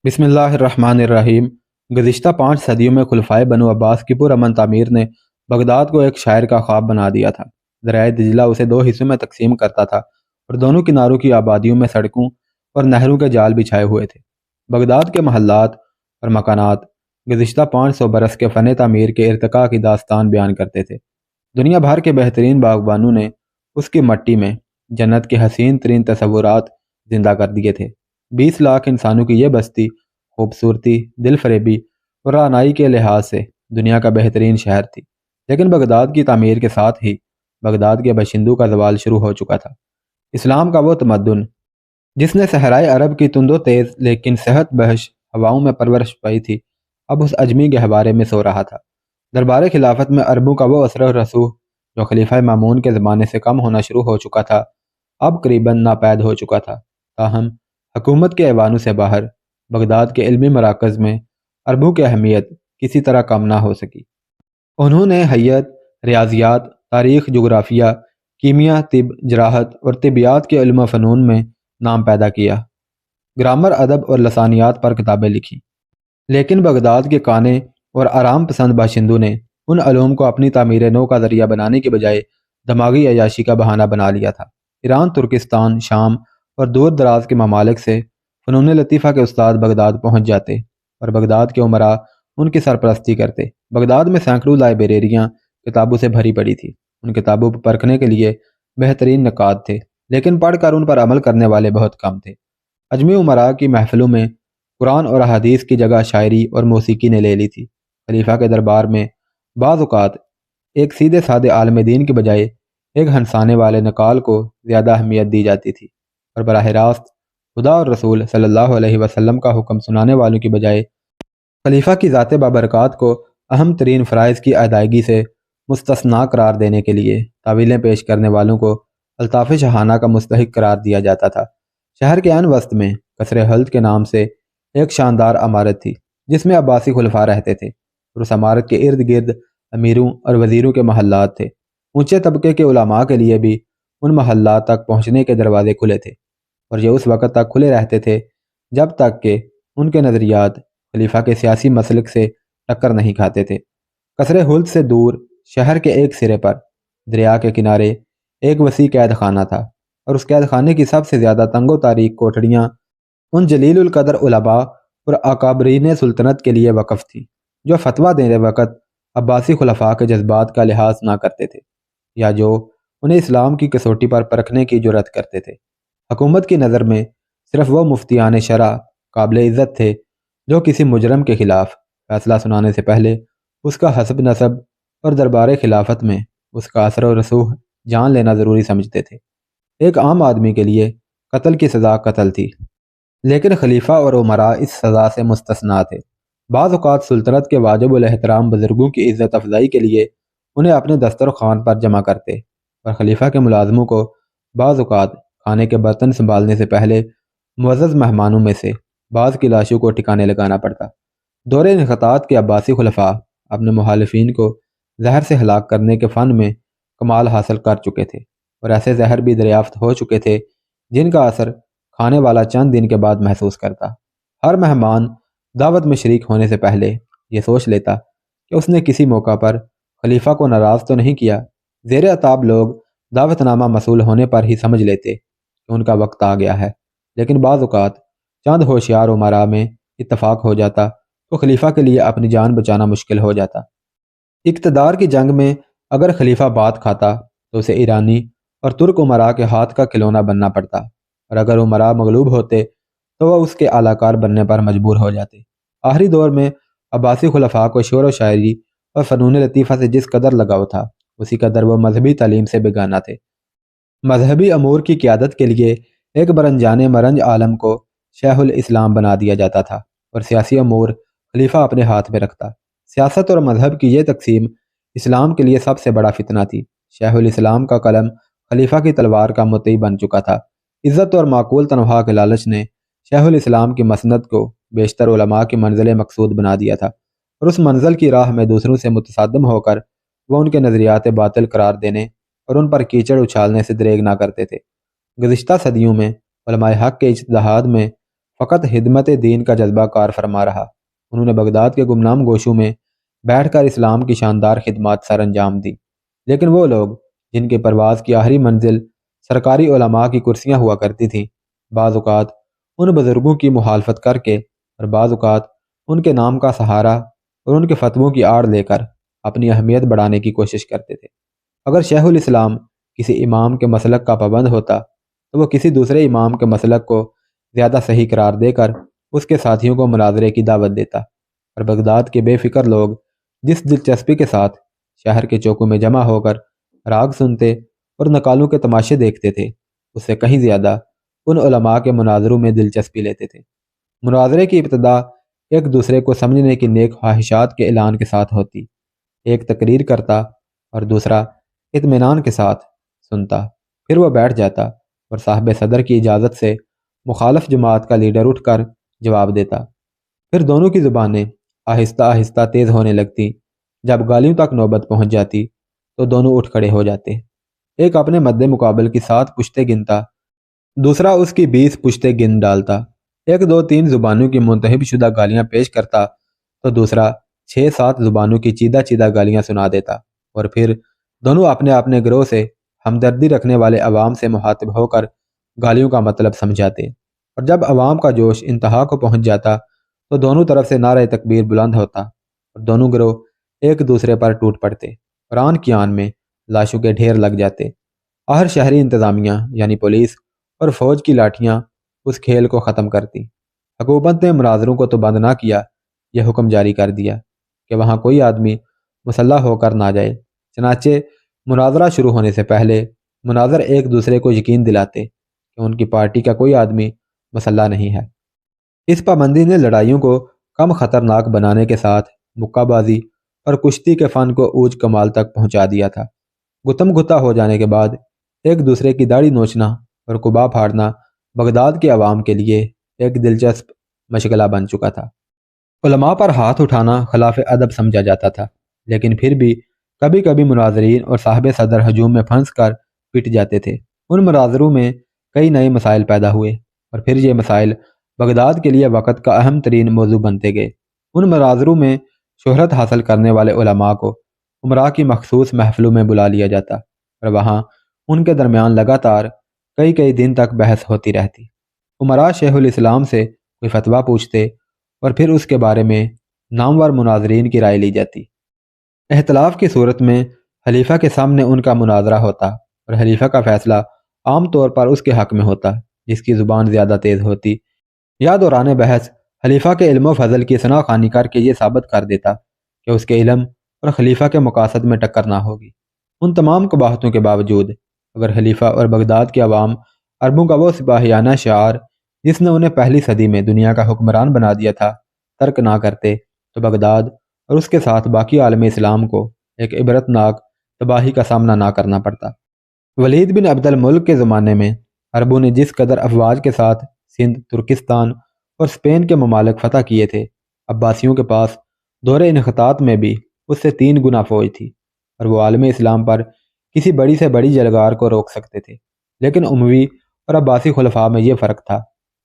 بسم اللہ الرحمن الرحیم۔ گزشتہ 5 صدیوں میں خلفائے بنو عباس کی پرامن تعمیر نے بغداد کو ایک شاعر کا خواب بنا دیا تھا۔ دریائے دجلہ اسے 2 حصوں میں تقسیم کرتا تھا اور دونوں کناروں کی آبادیوں میں سڑکوں اور نہروں کے جال بچھائے ہوئے تھے۔ بغداد کے محلات اور مکانات گزشتہ 500 برس کے فن تعمیر کے ارتقاء کی داستان بیان کرتے تھے۔ دنیا بھر کے بہترین باغبانوں نے اس کی مٹی میں جنت کے حسین ترین تصورات زندہ کر دیے تھے۔ 20 لاکھ انسانوں کی یہ بستی خوبصورتی، دل فریبی اور رعنائی کے لحاظ سے دنیا کا بہترین شہر تھی، لیکن بغداد کی تعمیر کے ساتھ ہی بغداد کے باشندوں کا زوال شروع ہو چکا تھا۔ اسلام کا وہ تمدن جس نے صحرائے عرب کی تند و تیز لیکن صحت بخش ہواؤں میں پرورش پائی تھی، اب اس عجمی گہوارے میں سو رہا تھا۔ دربار خلافت میں عربوں کا وہ اثر و رسوخ جو خلیفہ مامون کے زمانے سے کم ہونا شروع ہو چکا تھا، اب قریباً ناپید ہو چکا تھا۔ تاہم حکومت کے ایوانوں سے باہر بغداد کے علمی مراکز میں عربوں کی اہمیت کسی طرح کم نہ ہو سکی۔ انہوں نے حیت، ریاضیات، تاریخ، جغرافیہ، کیمیا، طب، جراحت اور طبیات کے علم و فنون میں نام پیدا کیا۔ گرامر، ادب اور لسانیات پر کتابیں لکھی۔ لیکن بغداد کے کانے اور آرام پسند باشندوں نے ان علوم کو اپنی تعمیر نو کا ذریعہ بنانے کے بجائے دماغی عیاشی کا بہانہ بنا لیا تھا۔ ایران، ترکستان، شام اور دور دراز کے ممالک سے فنون لطیفہ کے استاد بغداد پہنچ جاتے اور بغداد کے عمراء ان کی سرپرستی کرتے۔ بغداد میں سینکڑوں لائبریریاں کتابوں سے بھری پڑی تھی۔ ان کتابوں پر پرکھنے کے لیے بہترین نقاد تھے، لیکن پڑھ کر ان پر عمل کرنے والے بہت کم تھے۔ اجمی عمراء کی محفلوں میں قرآن اور احادیث کی جگہ شاعری اور موسیقی نے لے لی تھی۔ خلیفہ کے دربار میں بعض اوقات ایک سیدھے سادے عالم دین کے بجائے ایک ہنسانے والے نقال کو زیادہ اہمیت دی جاتی تھی، اور براہ راست خدا اور رسول صلی اللہ علیہ وسلم کا حکم سنانے والوں کی بجائے خلیفہ کی ذات بابرکات کو اہم ترین فرائض کی ادائیگی سے مستثنیٰ قرار دینے کے لیے تعویلیں پیش کرنے والوں کو الطاف شاہانہ کا مستحق قرار دیا جاتا تھا۔ شہر کے عین وسط میں قصر حلد کے نام سے ایک شاندار عمارت تھی جس میں عباسی خلفاء رہتے تھے، اور اس عمارت کے ارد گرد امیروں اور وزیروں کے محلات تھے۔ اونچے طبقے کے علماء کے لیے بھی ان محلات تک پہنچنے کے دروازے کھلے تھے، اور یہ اس وقت تک کھلے رہتے تھے جب تک کہ ان کے نظریات خلیفہ کے سیاسی مسلک سے ٹکر نہیں کھاتے تھے۔ قصر حلد سے دور شہر کے ایک سرے پر دریا کے کنارے ایک وسیع قید خانہ تھا، اور اس قید خانے کی سب سے زیادہ تنگ و تاریک کوٹھڑیاں ان جلیل القدر علماء اور اکابرین سلطنت کے لیے وقف تھی جو فتویٰ دینے وقت عباسی خلفاء کے جذبات کا لحاظ نہ کرتے تھے، یا جو انہیں اسلام کی کسوٹی پر پرکھنے کی جرأت کرتے تھے۔ حکومت کی نظر میں صرف وہ مفتیان شرع قابل عزت تھے جو کسی مجرم کے خلاف فیصلہ سنانے سے پہلے اس کا حسب نسب اور دربار خلافت میں اس کا اثر و رسوخ جان لینا ضروری سمجھتے تھے۔ ایک عام آدمی کے لیے قتل کی سزا قتل تھی، لیکن خلیفہ اور عمراء اس سزا سے مستثنیٰ تھے۔ بعض اوقات سلطنت کے واجب الاحترام بزرگوں کی عزت افزائی کے لیے انہیں اپنے دسترخوان پر جمع کرتے، اور خلیفہ کے ملازموں کو بعض اوقات کھانے کے برتن سنبھالنے سے پہلے معزز مہمانوں میں سے بعض کی لاشوں کو ٹھکانے لگانا پڑتا۔ دور انحطاط کے عباسی خلفاء اپنے مخالفین کو زہر سے ہلاک کرنے کے فن میں کمال حاصل کر چکے تھے، اور ایسے زہر بھی دریافت ہو چکے تھے جن کا اثر کھانے والا چند دن کے بعد محسوس کرتا۔ ہر مہمان دعوت میں شریک ہونے سے پہلے یہ سوچ لیتا کہ اس نے کسی موقع پر خلیفہ کو ناراض تو نہیں کیا۔ زیر عتاب لوگ دعوت نامہ موصول ہونے پر ہی سمجھ لیتے کہ ان کا وقت آ گیا ہے، لیکن بعض اوقات چند ہوشیار عمراء میں اتفاق ہو جاتا تو خلیفہ کے لیے اپنی جان بچانا مشکل ہو جاتا۔ اقتدار کی جنگ میں اگر خلیفہ بات کھاتا تو اسے ایرانی اور ترک عمراء کے ہاتھ کا کھلونا بننا پڑتا، اور اگر عمراء مغلوب ہوتے تو وہ اس کے اعلی کار بننے پر مجبور ہو جاتے۔ آخری دور میں عباسی خلفاء کو شعر و شاعری اور فنون لطیفہ سے جس قدر لگاؤ تھا، اسی قدر وہ مذہبی تعلیم سے بیگانہ تھے۔ مذہبی امور کی قیادت کے لیے ایک برنجان مرنج عالم کو شیخ الاسلام بنا دیا جاتا تھا، اور سیاسی امور خلیفہ اپنے ہاتھ میں رکھتا۔ سیاست اور مذہب کی یہ تقسیم اسلام کے لیے سب سے بڑا فتنہ تھی۔ شیخ الاسلام کا قلم خلیفہ کی تلوار کا مطیع بن چکا تھا۔ عزت اور معقول تنخواہ کے لالچ نے شیخ الاسلام کی مسند کو بیشتر علماء کی منزل مقصود بنا دیا تھا، اور اس منزل کی راہ میں دوسروں سے متصادم ہو کر وہ ان کے نظریات باطل قرار دینے اور ان پر کیچڑ اچھالنے سے دریغ نہ کرتے تھے۔ گزشتہ صدیوں میں علماء حق کے اجتہاد میں فقط خدمت دین کا جذبہ کار فرما رہا۔ انہوں نے بغداد کے گمنام گوشوں میں بیٹھ کر اسلام کی شاندار خدمات سر انجام دی، لیکن وہ لوگ جن کی پرواز کی آخری منزل سرکاری علماء کی کرسیاں ہوا کرتی تھیں، بعض اوقات ان بزرگوں کی مخالفت کر کے اور بعض اوقات ان کے نام کا سہارا اور ان کے فتووں کی آڑ لے کر اپنی اہمیت بڑھانے کی کوشش کرتے تھے۔ اگر شیخ الاسلام کسی امام کے مسلک کا پابند ہوتا تو وہ کسی دوسرے امام کے مسلک کو زیادہ صحیح قرار دے کر اس کے ساتھیوں کو مناظرے کی دعوت دیتا، اور بغداد کے بے فکر لوگ جس دلچسپی کے ساتھ شہر کے چوکوں میں جمع ہو کر راگ سنتے اور نکالوں کے تماشے دیکھتے تھے، اس سے کہیں زیادہ ان علماء کے مناظروں میں دلچسپی لیتے تھے۔ مناظرے کی ابتدا ایک دوسرے کو سمجھنے کی نیک خواہشات کے اعلان کے ساتھ ہوتی، ایک تقریر کرتا اور دوسرا اطمینان کے ساتھ سنتا، پھر وہ بیٹھ جاتا اور صاحب صدر کی اجازت سے مخالف جماعت کا لیڈر اٹھ کر جواب دیتا۔ پھر دونوں کی زبانیں آہستہ آہستہ تیز ہونے لگتی۔ جب گالیوں تک نوبت پہنچ جاتی تو دونوں اٹھ کھڑے ہو جاتے، ایک اپنے مد مقابل کی 7 پشتیں گنتا، دوسرا اس کی 20 پشتیں گن ڈالتا، ایک 2-3 زبانوں کی منتخب شدہ گالیاں پیش کرتا تو دوسرا 6-7 زبانوں کی چیدہ چیدہ گالیاں سنا دیتا، اور پھر دونوں اپنے اپنے گروہ سے ہمدردی رکھنے والے عوام سے مخاطب ہو کر گالیوں کا مطلب سمجھاتے، اور جب عوام کا جوش انتہا کو پہنچ جاتا تو دونوں طرف سے نعرہ تکبیر بلند ہوتا اور دونوں گروہ ایک دوسرے پر ٹوٹ پڑتے اور آن کی آن میں لاشوں کے ڈھیر لگ جاتے۔ آخر شہری انتظامیہ یعنی پولیس اور فوج کی لاٹھیاں اس کھیل کو ختم کرتی۔ حکومت نے مناظروں کو تو بند نہ کیا، یہ حکم جاری کر دیا کہ وہاں کوئی آدمی مسلح ہو کر نہ جائے۔ چنانچہ مناظرہ شروع ہونے سے پہلے مناظر ایک دوسرے کو یقین دلاتے کہ ان کی پارٹی کا کوئی آدمی مسلح نہیں ہے۔ اس پابندی نے لڑائیوں کو کم خطرناک بنانے کے ساتھ مکہ بازی اور کشتی کے فن کو اوج کمال تک پہنچا دیا تھا۔ گتم گتا ہو جانے کے بعد ایک دوسرے کی داڑھی نوچنا اور قبا پھاڑنا بغداد کے عوام کے لیے ایک دلچسپ مشغلہ بن چکا تھا۔ علماء پر ہاتھ اٹھانا خلاف ادب سمجھا جاتا تھا، لیکن پھر بھی کبھی کبھی مناظرین اور صاحب صدر ہجوم میں پھنس کر پٹ جاتے تھے۔ ان مناظروں میں کئی نئے مسائل پیدا ہوئے اور پھر یہ مسائل بغداد کے لیے وقت کا اہم ترین موضوع بنتے گئے۔ ان مناظروں میں شہرت حاصل کرنے والے علماء کو عمرا کی مخصوص محفلوں میں بلا لیا جاتا اور وہاں ان کے درمیان لگاتار کئی دن تک بحث ہوتی رہتی۔ عمرا شیخ الاسلام سے کوئی فتویٰ پوچھتے اور پھر اس کے بارے میں نامور مناظرین کی رائے لی جاتی۔ اختلاف کی صورت میں خلیفہ کے سامنے ان کا مناظرہ ہوتا اور خلیفہ کا فیصلہ عام طور پر اس کے حق میں ہوتا جس کی زبان زیادہ تیز ہوتی، یا دوران بحث خلیفہ کے علم و فضل کی ثنا خوانی کر کے یہ ثابت کر دیتا کہ اس کے علم اور خلیفہ کے مقاصد میں ٹکر نہ ہوگی۔ ان تمام قباحتوں کے باوجود اگر خلیفہ اور بغداد کے عوام عربوں کا وہ سپاہیانہ شعار جس نے انہیں پہلی صدی میں دنیا کا حکمران بنا دیا تھا ترک نہ کرتے تو بغداد اور اس کے ساتھ باقی عالم اسلام کو ایک عبرتناک تباہی کا سامنا نہ کرنا پڑتا۔ ولید بن عبد الملک کے زمانے میں عربوں نے جس قدر افواج کے ساتھ سندھ، ترکستان اور اسپین کے ممالک فتح کیے تھے، عباسیوں کے پاس دور انحطاط میں بھی اس سے 3 گنا فوج تھی اور وہ عالم اسلام پر کسی بڑی سے بڑی جلگار کو روک سکتے تھے۔ لیکن اموی اور عباسی خلفاء میں یہ فرق تھا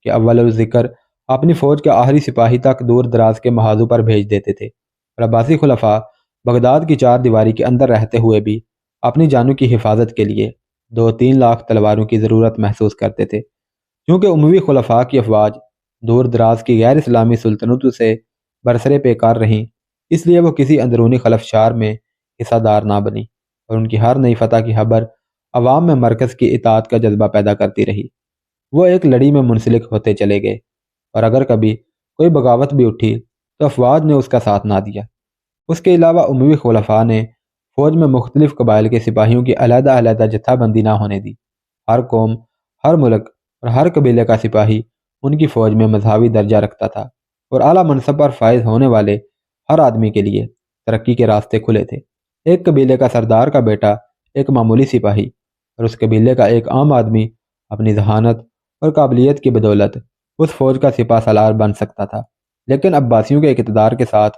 کہ اول الذکر اپنی فوج کے آخری سپاہی تک دور دراز کے محاذوں پر بھیج دیتے تھے، اور عباسی خلفاء بغداد کی 4 دیواری کے اندر رہتے ہوئے بھی اپنی جانوں کی حفاظت کے لیے 2-3 لاکھ تلواروں کی ضرورت محسوس کرتے تھے۔ کیونکہ اموی خلفاء کی افواج دور دراز کی غیر اسلامی سلطنتوں سے برسرے پیکار رہیں، اس لیے وہ کسی اندرونی خلفشار میں حصہ دار نہ بنی اور ان کی ہر نئی فتح کی خبر عوام میں مرکز کی اطاعت کا جذبہ پیدا کرتی رہی۔ وہ ایک لڑی میں منسلک ہوتے چلے گئے اور اگر کبھی کوئی بغاوت بھی اٹھی تو افواج نے اس کا ساتھ نہ دیا۔ اس کے علاوہ اموی خلفاء نے فوج میں مختلف قبائل کے سپاہیوں کی علیحدہ علیحدہ جتھہ بندی نہ ہونے دی۔ ہر قوم، ہر ملک اور ہر قبیلے کا سپاہی ان کی فوج میں مذہبی درجہ رکھتا تھا اور اعلیٰ منصب پر فائز ہونے والے ہر آدمی کے لیے ترقی کے راستے کھلے تھے۔ ایک قبیلے کا سردار کا بیٹا ایک معمولی سپاہی اور اس قبیلے کا ایک عام آدمی اپنی ذہانت اور قابلیت کی بدولت اس فوج کا سپہ سالار بن سکتا تھا۔ لیکن عباسیوں کے اقتدار کے ساتھ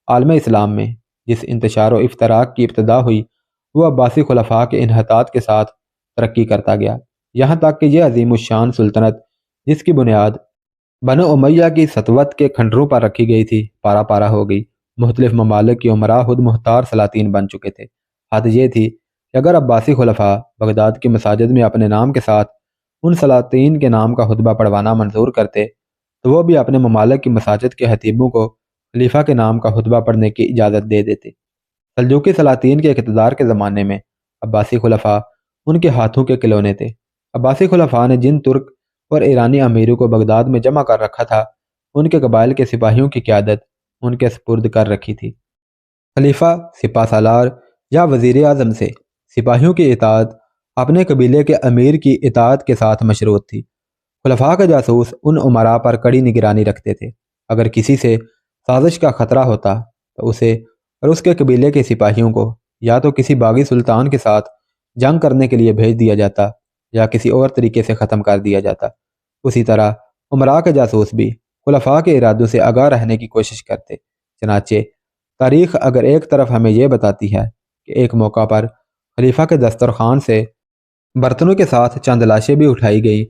عالم اسلام میں جس انتشار و افتراق کی ابتدا ہوئی وہ عباسی خلفاء کے انحطاط کے ساتھ ترقی کرتا گیا، یہاں تک کہ یہ عظیم الشان سلطنت جس کی بنیاد بنو امیہ کی سطوت کے کھنڈروں پر رکھی گئی تھی پارا پارا ہو گئی۔ مختلف ممالک کی عمراء خود مختار سلاطین بن چکے تھے۔ حد یہ تھی کہ اگر عباسی خلفاء بغداد کی مساجد میں اپنے نام کے ساتھ ان سلاطین کے نام کا خطبہ پڑھوانا منظور کرتے تو وہ بھی اپنے ممالک کی مساجد کے خطیبوں کو خلیفہ کے نام کا خطبہ پڑھنے کی اجازت دے دیتے۔ سلجوقی سلاطین کے اقتدار کے زمانے میں عباسی خلفاء ان کے ہاتھوں کے کھلونے تھے۔ عباسی خلفاء نے جن ترک اور ایرانی امیروں کو بغداد میں جمع کر رکھا تھا، ان کے قبائل کے سپاہیوں کی قیادت ان کے سپرد کر رکھی تھی۔ خلیفہ سپہ سالار یا وزیر اعظم سے سپاہیوں کی اطاعت اپنے قبیلے کے امیر کی اطاعت کے ساتھ مشروط تھی۔ خلفاء کا جاسوس ان امراء پر کڑی نگرانی رکھتے تھے۔ اگر کسی سے سازش کا خطرہ ہوتا تو اسے اور اس کے قبیلے کے سپاہیوں کو یا تو کسی باغی سلطان کے ساتھ جنگ کرنے کے لیے بھیج دیا جاتا یا کسی اور طریقے سے ختم کر دیا جاتا۔ اسی طرح امراء کے جاسوس بھی خلفاء کے ارادوں سے آگاہ رہنے کی کوشش کرتے۔ چنانچہ تاریخ اگر ایک طرف ہمیں یہ بتاتی ہے کہ ایک موقع پر خلیفہ کے دسترخوان سے برتنوں کے ساتھ چند لاشیں بھی اٹھائی گئی،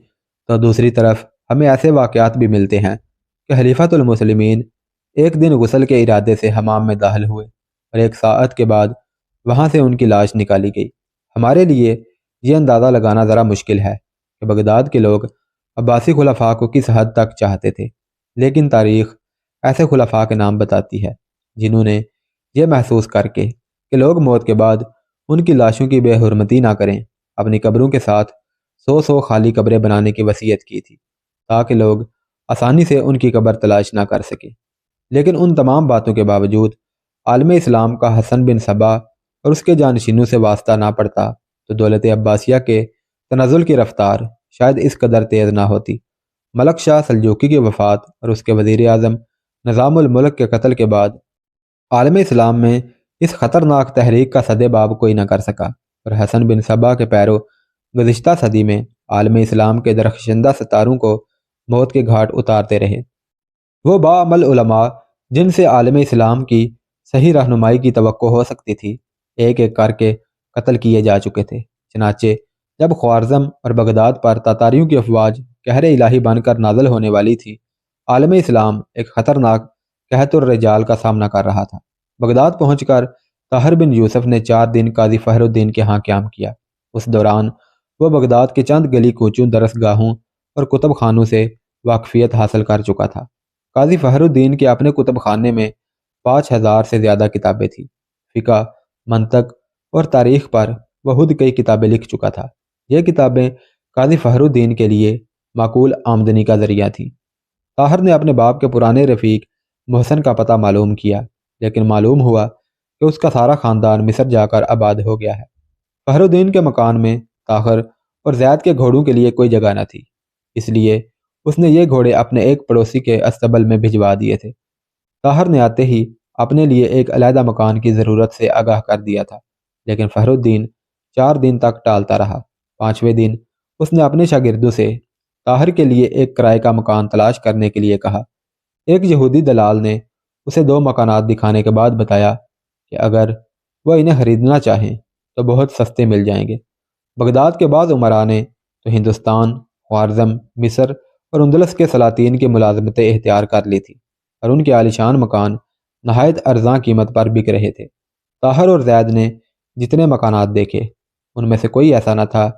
تو دوسری طرف ہمیں ایسے واقعات بھی ملتے ہیں کہ خلیفۃ المسلمین ایک دن غسل کے ارادے سے حمام میں داخل ہوئے اور ایک ساعت کے بعد وہاں سے ان کی لاش نکالی گئی۔ ہمارے لیے یہ اندازہ لگانا ذرا مشکل ہے کہ بغداد کے لوگ عباسی خلفاء کو کس حد تک چاہتے تھے، لیکن تاریخ ایسے خلفاء کے نام بتاتی ہے جنہوں نے یہ محسوس کر کے کہ لوگ موت کے بعد ان کی لاشوں کی بے حرمتی نہ کریں، اپنی قبروں کے ساتھ 100 خالی قبریں بنانے کی وصیت کی تھی تاکہ لوگ آسانی سے ان کی قبر تلاش نہ کر سکیں۔ لیکن ان تمام باتوں کے باوجود عالم اسلام کا حسن بن صبا اور اس کے جانشینوں سے واسطہ نہ پڑتا تو دولت عباسیہ کے تنزل کی رفتار شاید اس قدر تیز نہ ہوتی۔ ملک شاہ سلجوقی کی وفات اور اس کے وزیر اعظم نظام الملک کے قتل کے بعد عالم اسلام میں اس خطرناک تحریک کا سد باب کوئی نہ کر سکا، اور حسن بن صبا کے پیرو گزشتہ صدی میں عالم اسلام کے درخشندہ ستاروں کو موت کے گھاٹ اتارتے رہے۔ وہ باعمل علماء جن سے عالم اسلام کی صحیح رہنمائی کی توقع ہو سکتی تھی، ایک ایک کر کے قتل کیے جا چکے تھے۔ چنانچہ جب خوارزم اور بغداد پر تاتاریوں کی افواج قہر الہی بن کر نازل ہونے والی تھی، عالم اسلام ایک خطرناک قحط الرجال کا سامنا کر رہا تھا۔ بغداد پہنچ کر طاہر بن یوسف نے 4 دن قاضی فخر الدین کے ہاں قیام کیا۔ اس دوران وہ بغداد کے چند گلی کوچوں، درسگاہوں اور کتب خانوں سے واقفیت حاصل کر چکا تھا۔ قاضی فخر الدین کے اپنے کتب خانے میں 5000 سے زیادہ کتابیں تھیں۔ فقہ، منطق اور تاریخ پر وہ خود کئی کتابیں لکھ چکا تھا۔ یہ کتابیں قاضی فخر الدین کے لیے معقول آمدنی کا ذریعہ تھیں۔ طاہر نے اپنے باپ کے پرانے رفیق محسن کا پتہ معلوم کیا، لیکن معلوم ہوا کہ اس کا سارا خاندان مصر جا کر آباد ہو گیا ہے۔ فخر الدین کے مکان میں طاہر اور زید کے گھوڑوں کے لیے کوئی جگہ نہ تھی، اس لیے اس نے یہ گھوڑے اپنے ایک پڑوسی کے استبل میں بھجوا دیے تھے۔ طاہر نے آتے ہی اپنے لیے ایک علیحدہ مکان کی ضرورت سے آگاہ کر دیا تھا، لیکن فخر الدین 4 دن تک ٹالتا رہا۔ 5ویں دن اس نے اپنے شاگردوں سے طاہر کے لیے ایک کرائے کا مکان تلاش کرنے کے لیے کہا۔ ایک یہودی دلال نے اسے 2 مکانات دکھانے کے بعد بتایا کہ اگر وہ انہیں خریدنا چاہیں تو بہت سستے مل جائیں گے۔ بغداد کے بعض عمراء نے تو ہندوستان، خوارزم، مصر اور اندلس کے سلاطین کی ملازمتیں اختیار کر لی تھی، اور ان کے عالیشان مکان نہایت ارزاں قیمت پر بک رہے تھے۔ طاہر اور زید نے جتنے مکانات دیکھے ان میں سے کوئی ایسا نہ تھا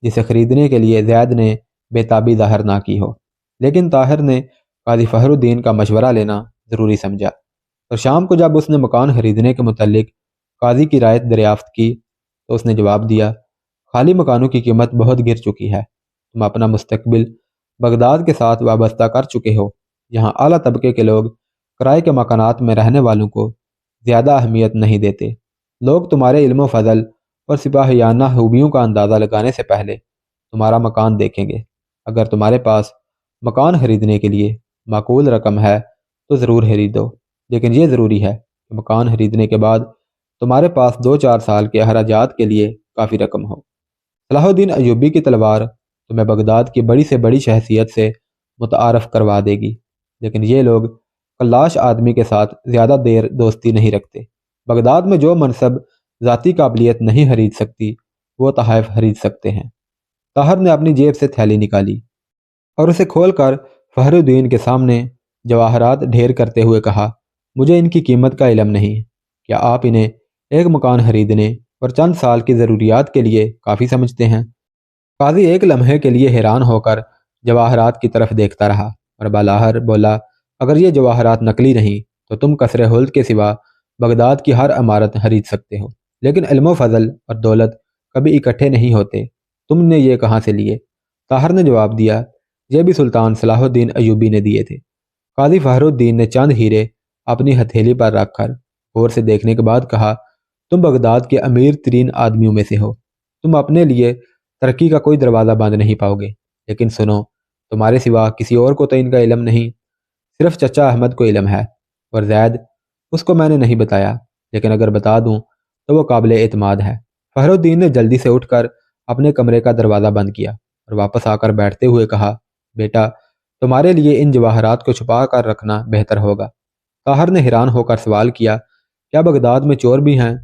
جسے خریدنے کے لیے زید نے بے تابی ظاہر نہ کی ہو، لیکن طاہر نے قاضی فخر الدین کا مشورہ لینا ضروری سمجھا، اور شام کو جب اس نے مکان خریدنے کے متعلق قاضی کی رائے دریافت کی تو اس نے جواب دیا، خالی مکانوں کی قیمت بہت گر چکی ہے، تم اپنا مستقبل بغداد کے ساتھ وابستہ کر چکے ہو، یہاں اعلیٰ طبقے کے لوگ کرائے کے مکانات میں رہنے والوں کو زیادہ اہمیت نہیں دیتے۔ لوگ تمہارے علم و فضل اور سپاہیانہ خوبیوں کا اندازہ لگانے سے پہلے تمہارا مکان دیکھیں گے۔ اگر تمہارے پاس مکان خریدنے کے لیے معقول رقم ہے تو ضرور خریدو، لیکن یہ ضروری ہے کہ مکان خریدنے کے بعد تمہارے پاس 2-4 سال کے اخراجات کے لیے کافی رقم ہو۔ صلاح الدین ایوبی کی تلوار تمہیں بغداد کی بڑی سے بڑی شخصیت سے متعارف کروا دے گی، لیکن یہ لوگ کلاش آدمی کے ساتھ زیادہ دیر دوستی نہیں رکھتے۔ بغداد میں جو منصب ذاتی قابلیت نہیں خرید سکتی وہ تحائف خرید سکتے ہیں۔ طاہر نے اپنی جیب سے تھیلی نکالی اور اسے کھول کر فخر الدین کے سامنے جواہرات ڈھیر کرتے ہوئے کہا، مجھے ان کی قیمت کا علم نہیں، کیا آپ انہیں ایک مکان خریدنے اور چند سال کی ضروریات کے لیے کافی سمجھتے ہیں؟ قاضی ایک لمحے کے لیے حیران ہو کر جواہرات کی طرف دیکھتا رہا اور بالاحر بولا، اگر یہ جواہرات نقلی نہیں تو تم قصر ہلد کے سوا بغداد کی ہر عمارت خرید سکتے ہو، لیکن علم و فضل اور دولت کبھی اکٹھے نہیں ہوتے، تم نے یہ کہاں سے لیے؟ طاہر نے جواب دیا، یہ بھی سلطان صلاح الدین ایوبی نے دیے تھے۔ قاضی فخر الدین نے چند ہیرے اپنی ہتھیلی پر رکھ کر غور سے دیکھنے کے بعد کہا، تم بغداد کے امیر ترین آدمیوں میں سے ہو، تم اپنے لیے ترقی کا کوئی دروازہ بند نہیں پاؤ گے، لیکن سنو، تمہارے سوا کسی اور کو تو ان کا علم نہیں، صرف چچا احمد کو علم ہے، اور زید، اس کو میں نے نہیں بتایا، لیکن اگر بتا دوں تو وہ قابل اعتماد ہے۔ فخر الدین نے جلدی سے اٹھ کر اپنے کمرے کا دروازہ بند کیا اور واپس آ کر بیٹھتے ہوئے کہا، بیٹا، تمہارے لیے ان جواہرات کو چھپا کر رکھنا بہتر ہوگا۔ طاہر نے حیران ہو کر سوال کیا، کیا بغداد میں چور بھی ہیں؟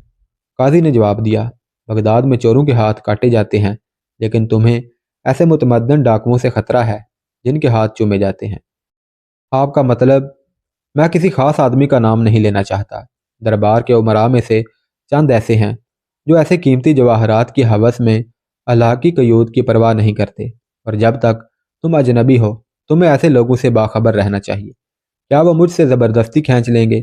قاضی نے جواب دیا، بغداد میں چوروں کے ہاتھ کاٹے جاتے ہیں، لیکن تمہیں ایسے متمدن ڈاکوؤں سے خطرہ ہے جن کے ہاتھ چومے جاتے ہیں۔ آپ کا مطلب؟ میں کسی خاص آدمی کا نام نہیں لینا چاہتا، دربار کے امراء میں سے چند ایسے ہیں جو ایسے قیمتی جواہرات کی ہوس میں اللہ کی قیود کی پرواہ نہیں کرتے، اور جب تک تم اجنبی ہو تمہیں ایسے لوگوں سے باخبر رہنا چاہیے۔ کیا وہ مجھ سے زبردستی کھینچ لیں گے؟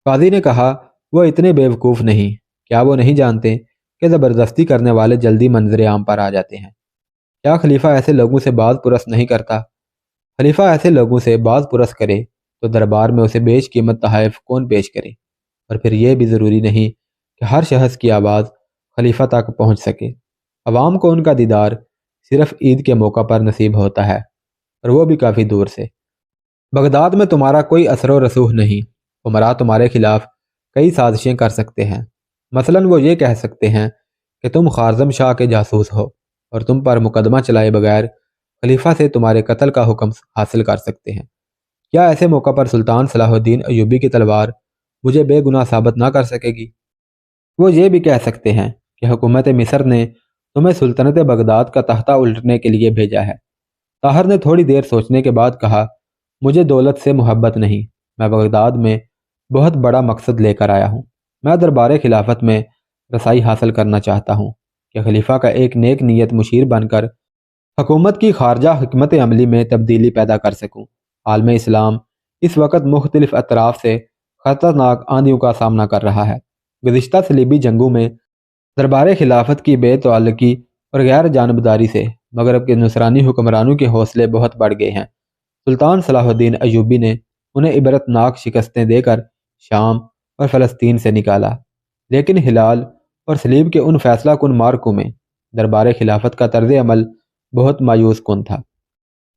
قاضی نے کہا، وہ اتنے بیوقوف نہیں، کیا وہ نہیں جانتے کہ زبردستی کرنے والے جلدی منظر عام پر آ جاتے ہیں؟ کیا خلیفہ ایسے لوگوں سے باز پرس نہیں کرتا؟ خلیفہ ایسے لوگوں سے باز پرس کرے تو دربار میں اسے بیش قیمت تحائف کون پیش کرے؟ اور پھر یہ بھی ضروری نہیں کہ ہر شخص کی آواز خلیفہ تک پہنچ سکے، عوام کو ان کا دیدار صرف عید کے موقع پر نصیب ہوتا ہے، اور وہ بھی کافی دور سے۔ بغداد میں تمہارا کوئی اثر و رسوخ نہیں، امراء تمہارے خلاف کئی سازشیں کر سکتے ہیں، مثلاً وہ یہ کہہ سکتے ہیں کہ تم خوارزم شاہ کے جاسوس ہو اور تم پر مقدمہ چلائے بغیر خلیفہ سے تمہارے قتل کا حکم حاصل کر سکتے ہیں۔ کیا ایسے موقع پر سلطان صلاح الدین ایوبی کی تلوار مجھے بے گناہ ثابت نہ کر سکے گی؟ وہ یہ بھی کہہ سکتے ہیں کہ حکومت مصر نے تمہیں سلطنت بغداد کا تختہ الٹنے کے لیے بھیجا ہے۔ طاہر نے تھوڑی دیر سوچنے کے بعد کہا، مجھے دولت سے محبت نہیں، میں بغداد میں بہت بڑا مقصد لے کر آیا ہوں۔ میں دربار خلافت میں رسائی حاصل کرنا چاہتا ہوں کہ خلیفہ کا ایک نیک نیت مشیر بن کر حکومت کی خارجہ حکمت عملی میں تبدیلی پیدا کر سکوں۔ عالم اسلام اس وقت مختلف اطراف سے خطرناک آندھیوں کا سامنا کر رہا ہے۔ گزشتہ صلیبی جنگوں میں دربار خلافت کی بے تعلقی اور غیر جانبداری سے مغرب کے نصرانی حکمرانوں کے حوصلے بہت بڑھ گئے ہیں۔ سلطان صلاح الدین ایوبی نے انہیں عبرتناک شکستیں دے کر شام اور فلسطین سے نکالا، لیکن ہلال اور صلیب کے ان فیصلہ کن مارکوں میں دربار خلافت کا طرز عمل بہت مایوس کن تھا۔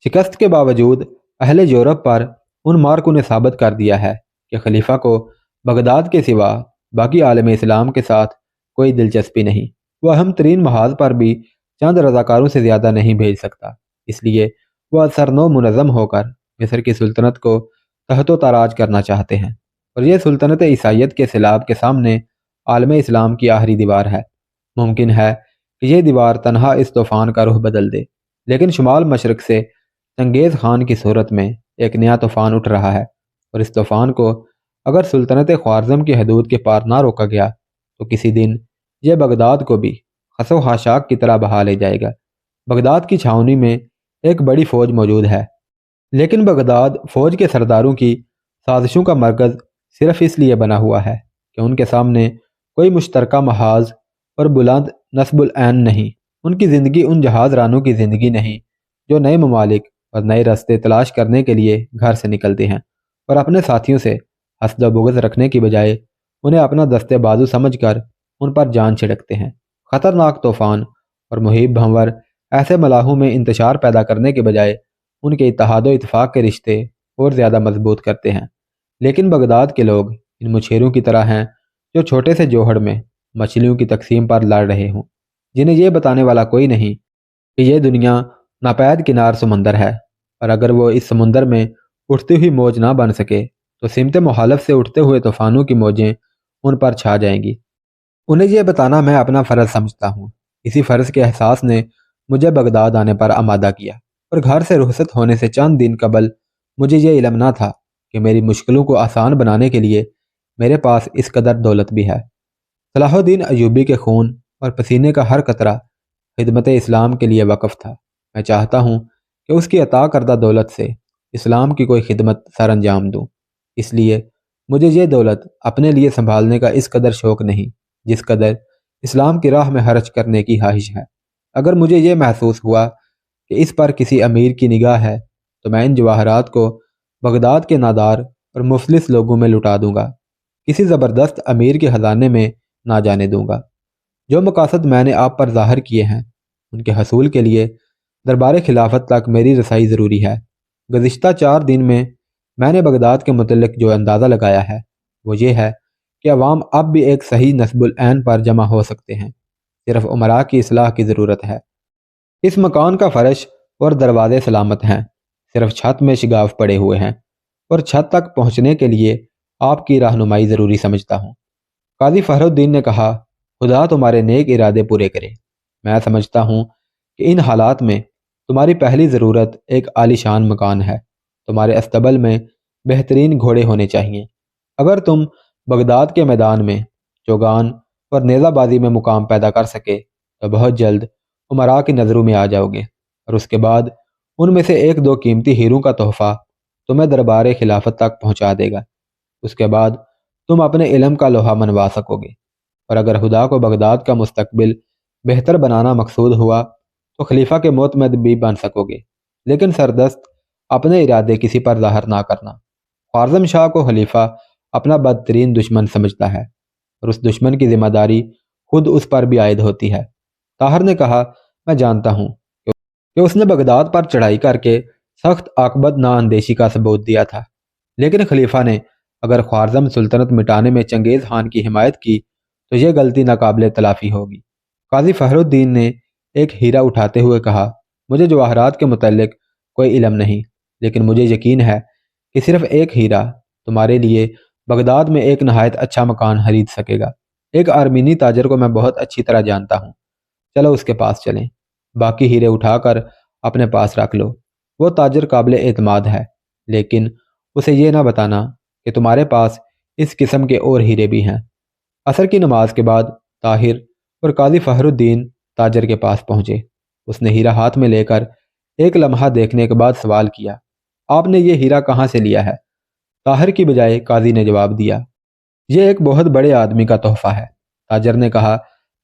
شکست کے باوجود اہل یورپ پر ان مارکوں نے ثابت کر دیا ہے کہ خلیفہ کو بغداد کے سوا باقی عالم اسلام کے ساتھ کوئی دلچسپی نہیں، وہ اہم ترین محاذ پر بھی چند رضاکاروں سے زیادہ نہیں بھیج سکتا، اس لیے وہ سرنو منظم ہو کر مصر کی سلطنت کو تحت و تاراج کرنا چاہتے ہیں، اور یہ سلطنت عیسائیت کے سیلاب کے سامنے عالم اسلام کی آخری دیوار ہے۔ ممکن ہے کہ یہ دیوار تنہا اس طوفان کا رخ بدل دے، لیکن شمال مشرق سے چنگیز خان کی صورت میں ایک نیا طوفان اٹھ رہا ہے، اور اس طوفان کو اگر سلطنت خوارزم کی حدود کے پار نہ روکا گیا تو کسی دن یہ بغداد کو بھی خس و خاشاک کی طرح بہا لے جائے گا۔ بغداد کی چھاؤنی میں ایک بڑی فوج موجود ہے، لیکن بغداد فوج کے سرداروں کی سازشوں کا مرکز صرف اس لیے بنا ہوا ہے کہ ان کے سامنے کوئی مشترکہ محاذ اور بلند نصب العین نہیں۔ ان کی زندگی ان جہاز رانوں کی زندگی نہیں جو نئے ممالک اور نئے راستے تلاش کرنے کے لیے گھر سے نکلتے ہیں اور اپنے ساتھیوں سے حسد و بغض رکھنے کی بجائے انہیں اپنا دستے بازو سمجھ کر ان پر جان چھڑکتے ہیں۔ خطرناک طوفان اور مہیب بھنور ایسے ملاحوں میں انتشار پیدا کرنے کے بجائے ان کے اتحاد و اتفاق کے رشتے اور زیادہ مضبوط کرتے ہیں، لیکن بغداد کے لوگ ان مچھیروں کی طرح ہیں جو چھوٹے سے جوہڑ میں مچھلیوں کی تقسیم پر لڑ رہے ہوں، جنہیں یہ بتانے والا کوئی نہیں کہ یہ دنیا ناپید کنار سمندر ہے، اور اگر وہ اس سمندر میں اٹھتی ہوئی موج نہ بن سکے تو سمت مخالف سے اٹھتے ہوئے طوفانوں کی موجیں ان پر چھا جائیں گی۔ انہیں یہ بتانا میں اپنا فرض سمجھتا ہوں۔ اسی فرض کے احساس نے مجھے بغداد آنے پر آمادہ کیا۔ اور گھر سے رخصت ہونے سے چند دن قبل مجھے یہ علم نہ تھا کہ میری مشکلوں کو آسان بنانے کے لیے میرے پاس اس قدر دولت بھی ہے۔ صلاح الدین ایوبی کے خون اور پسینے کا ہر قطرہ خدمت اسلام کے لیے وقف تھا۔ میں چاہتا ہوں کہ اس کی عطا کردہ دولت سے اسلام کی کوئی خدمت سر انجام دوں۔ اس لیے مجھے یہ دولت اپنے لیے سنبھالنے کا اس قدر شوق نہیں جس قدر اسلام کی راہ میں خرچ کرنے کی خواہش ہے۔ اگر مجھے یہ محسوس ہوا کہ اس پر کسی امیر کی نگاہ ہے تو میں ان جواہرات کو بغداد کے نادار اور مفلس لوگوں میں لٹا دوں گا، کسی زبردست امیر کے خزانے میں نہ جانے دوں گا۔ جو مقاصد میں نے آپ پر ظاہر کیے ہیں ان کے حصول کے لیے دربار خلافت تک میری رسائی ضروری ہے۔ گزشتہ 4 دن میں نے بغداد کے متعلق جو اندازہ لگایا ہے وہ یہ ہے کہ عوام اب بھی ایک صحیح نصب العین پر جمع ہو سکتے ہیں، صرف امراء کی اصلاح کی ضرورت ہے۔ اس مکان کا فرش اور دروازے سلامت ہیں، صرف چھت میں شگاف پڑے ہوئے ہیں، اور چھت تک پہنچنے کے لیے آپ کی رہنمائی ضروری سمجھتا ہوں۔ قاضی فخر الدین نے کہا، خدا تمہارے نیک ارادے پورے کرے۔ میں سمجھتا ہوں کہ ان حالات میں تمہاری پہلی ضرورت ایک عالی شان مکان ہے۔ تمہارے استبل میں بہترین گھوڑے ہونے چاہیے۔ اگر تم بغداد کے میدان میں چوگان اور نیزہ بازی میں مقام پیدا کر سکے تو بہت جلد امراء کی نظروں میں آ جاؤ گے، اور اس کے بعد ان میں سے 1-2 قیمتی ہیروں کا تحفہ تمہیں دربار خلافت تک پہنچا دے گا۔ اس کے بعد تم اپنے علم کا لوہا منوا سکو گے، اور اگر خدا کو بغداد کا مستقبل بہتر بنانا مقصود ہوا تو خلیفہ کے معتمد بھی بن سکو گے، لیکن سردست اپنے ارادے کسی پر ظاہر نہ کرنا۔ خوارزم شاہ کو خلیفہ اپنا بدترین دشمن سمجھتا ہے، اور اس دشمن کی ذمہ داری خود اس پر بھی عائد ہوتی ہے۔ طاہر نے کہا، میں جانتا ہوں کہ اس نے بغداد پر چڑھائی کر کے سخت عاقبت نا اندیشی کا ثبوت دیا تھا، لیکن خلیفہ نے اگر خوارزم سلطنت مٹانے میں چنگیز خان کی حمایت کی تو یہ غلطی ناقابل تلافی ہوگی۔ قاضی فخر الدین نے ایک ہیرا اٹھاتے ہوئے کہا، مجھے جواہرات کے متعلق کوئی علم نہیں، لیکن مجھے یقین ہے کہ صرف ایک ہیرا تمہارے لیے بغداد میں ایک نہایت اچھا مکان خرید سکے گا۔ ایک آرمینی تاجر کو میں بہت اچھی طرح جانتا ہوں، چلو اس کے پاس چلیں۔ باقی ہیرے اٹھا کر اپنے پاس رکھ لو۔ وہ تاجر قابل اعتماد ہے، لیکن اسے یہ نہ بتانا کہ تمہارے پاس اس قسم کے اور ہیرے بھی ہیں۔ عصر کی نماز کے بعد طاہر اور قاضی فخر الدین تاجر کے پاس پہنچے۔ اس نے ہیرا ہاتھ میں لے کر ایک لمحہ دیکھنے کے بعد سوال کیا، آپ نے یہ ہیرا کہاں سے لیا ہے؟ طاہر کی بجائے قاضی نے جواب دیا، یہ ایک بہت بڑے آدمی کا تحفہ ہے۔ تاجر نے کہا،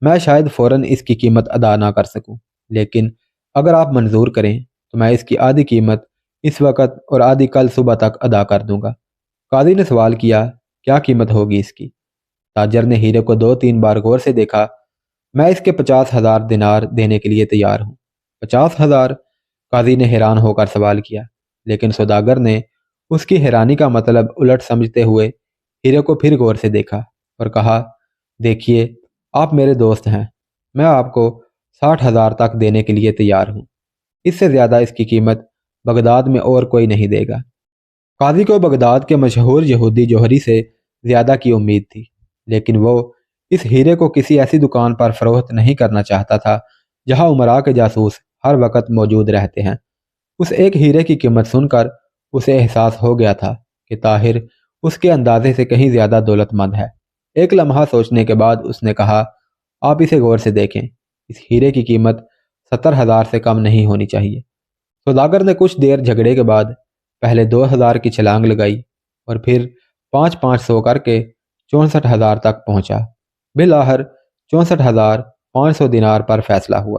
میں شاید فوراً اس کی قیمت ادا نہ کر سکوں، لیکن اگر آپ منظور کریں تو میں اس کی آدھی قیمت اس وقت اور آدھی کل صبح تک ادا کر دوں گا۔ قاضی نے سوال کیا، کیا قیمت ہوگی اس کی؟ تاجر نے ہیرے کو 2-3 بار غور سے دیکھا، میں اس کے 50,000 دینار دینے کے لیے تیار ہوں۔ 50,000؟ قاضی نے حیران ہو کر سوال کیا، لیکن سوداگر نے اس کی حیرانی کا مطلب الٹ سمجھتے ہوئے ہیرے کو پھر غور سے دیکھا اور کہا، دیکھیے آپ میرے دوست ہیں، میں آپ کو 60,000 تک دینے کے لیے تیار ہوں۔ اس سے زیادہ اس کی قیمت بغداد میں اور کوئی نہیں دے گا۔ قاضی کو بغداد کے مشہور یہودی جوہری سے زیادہ کی امید تھی، لیکن وہ اس ہیرے کو کسی ایسی دکان پر فروخت نہیں کرنا چاہتا تھا جہاں امراء کے جاسوس ہر وقت موجود رہتے ہیں۔ اس ایک ہیرے کی قیمت سن کر اسے احساس ہو گیا تھا کہ طاہر اس کے اندازے سے کہیں زیادہ دولت مند ہے۔ ایک لمحہ سوچنے کے بعد اس نے کہا، آپ اسے غور سے دیکھیں، اس ہیرے کی قیمت 70,000 سے کم نہیں ہونی چاہیے۔ سوداگر نے کچھ دیر جھگڑے کے بعد پہلے 2,000 کی چھلانگ لگائی اور پھر 500 کر کے 64,000 تک پہنچا۔ بالآخر 64,500 دینار پر فیصلہ ہوا۔